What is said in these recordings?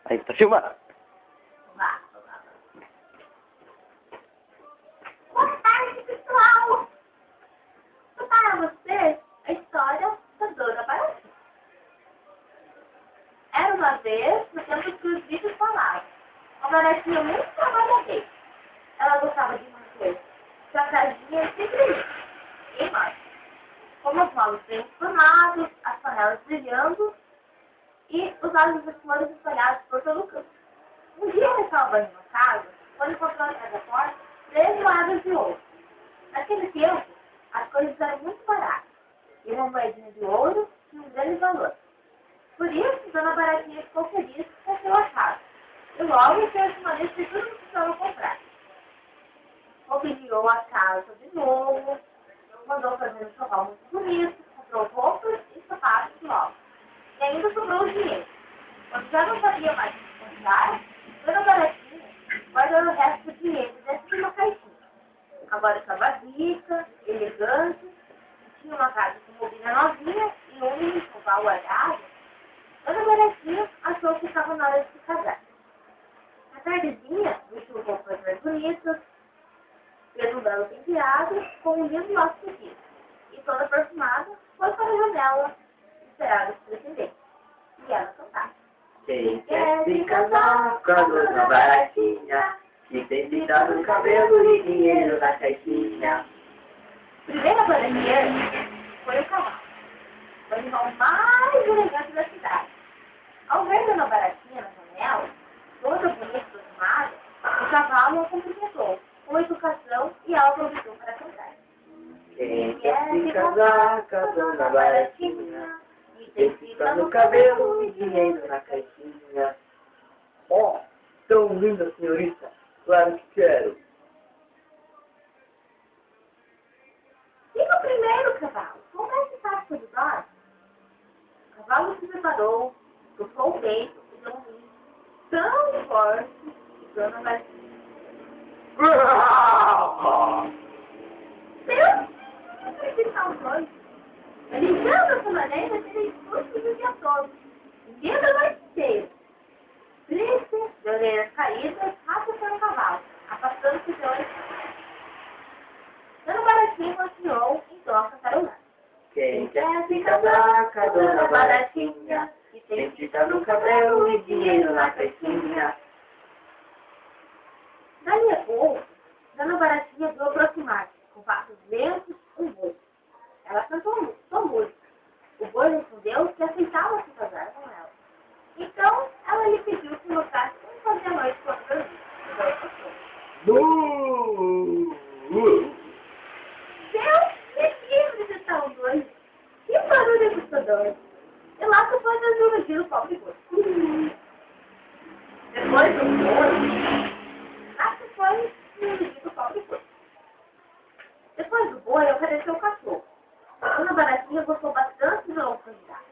Aí, tá filmando. Vá. Boa tarde, pessoal! Vou contar a vocês a história da Dona Baratinha. Era uma vez, no tempo que os bichos falavam, a Baratinha muito trabalhadeira. Ela gostava de manter sua casinha sempre limpa e mais. Como os móveis bem formados, as panelas brilhando e os olhos das flores espalhados por todo o campo. Um dia ela estava banhando na casa, quando encontrou atrás da porta 3 moedas de ouro. Naquele tempo, as coisas eram muito baratas, e uma moedinha de ouro tinha um grande valor. Por isso, Dona Baratinha ficou feliz com a sua casa, e logo fez uma lista de tudo que precisava comprar. Mobiliou a casa de novo, mandou fazer um enxoval muito bonito, comprou roupas e sapatos novos. E ainda sobrou o dinheiro. Quando já não sabia mais o que comprar, Dona Baratinha guardou o resto do dinheiro dentro de uma caixinha. Agora estava rica, elegante, tinha uma casa com mobília novinha e um enxoval guardado. Dona Baratinha achou que estava na hora de se casar. Na tardezinha, vestiu roupas mais bonitas, fez um belo penteado com um lindo laço seguido. E toda perfumada, foi para a janela esperar os pretendentes. E ela cantava. Quem quer se casar com a Dona Baratinha, que tem pintado no cabelo e dinheiro na caixinha. Primeira baratinha foi o cavalo, o animal mais elegante da cidade. Ao ver Dona Baratinha na janela, toda bonita e perfumada, o cavalo a cumprimentou com educação e ela aproveitou para cantar. Quem quer se casar com a Dona Baratinha, que tem pintado no cabelo e dinheiro na caixinha. Oh, tão linda, senhorita. Claro que quero. E no primeiro cavalo, como é que está tudo nós? O cavalo se preparou, tocou o peito e deu um grito tão forte que Dona Baratinha. Deus, não acreditar os dois. Ele canta dessa maneira que ele escuta o dia todo, o dia da noite inteira. Triste, de orelhas caídas, rasga pelo cavalo, afastando-se de olhos. Dona Baratinha continuou então a cantarolar. Quem quer se casar com a Dona Baratinha, que tem pintado no cabelo e dinheiro na caixinha. Dali a pouco, Dona Baratinha viu aproximar-se, com passos lentos, um boi. Ela cantou sua música. O boi respondeu que aceitava se casar com ela. Então, ela lhe pediu que mostrasse como fazer a noite com a Deus. O boi gostou. Deus, me livre de tão doido. Que barulho assustador. E lá se foi desiludir o pobre boi. Depois do boi, lá se foi desiludir o pobre boi. Depois do boi, apareceu o cachorro. A Dona Baratinha gostou bastante do novo candidato.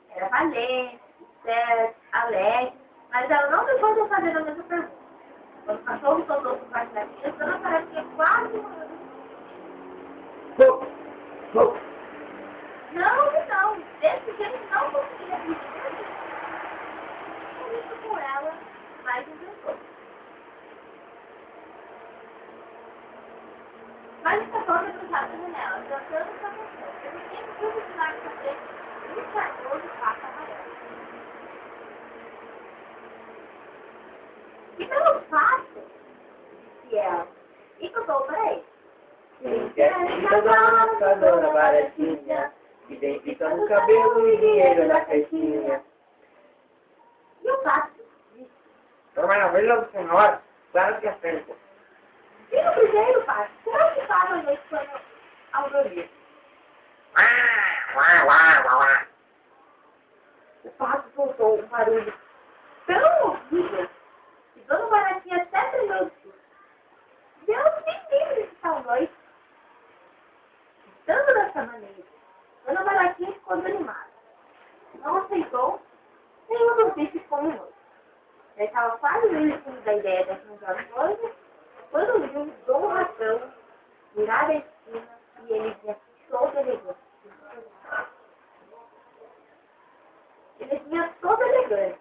Era valente, esperto, alegre, mas ela não deixou de fazer a mesma pergunta. Quando o cachorro soltou por parte da tia, Dona Baratinha quase morreu. Não, desse jeito não conseguia fugir. Por isso com ela, mais inventou. Mas o cachorro é cruzado na janela, cantando essa canção. Ele sempre viu o sinal de fazer um charmoso pato amarelo. E pelo fato, disse ela, e cantou para ele. Quem quer se casar com a Dona Baratinha, que tem pintado no cabelo e dinheiro na caixinha. E o pato disse. Por maravilha do Senhor, claro que acerta. E no primeiro pato, como é que estava a noite quando ao dormir? O pato soltou um barulho tão horrível que Dona Baratinha até tremeu de susto. Deus me livre de tal noite. Estando dessa maneira, Dona Baratinha ficou desanimada. Não aceitou nenhum dos bichos como noite. Já estava quase desistindo da ideia de arranjar coisas, quando viu Dom Ratão virar a esquina e ele vinha todo elegante. Ele vinha todo elegante.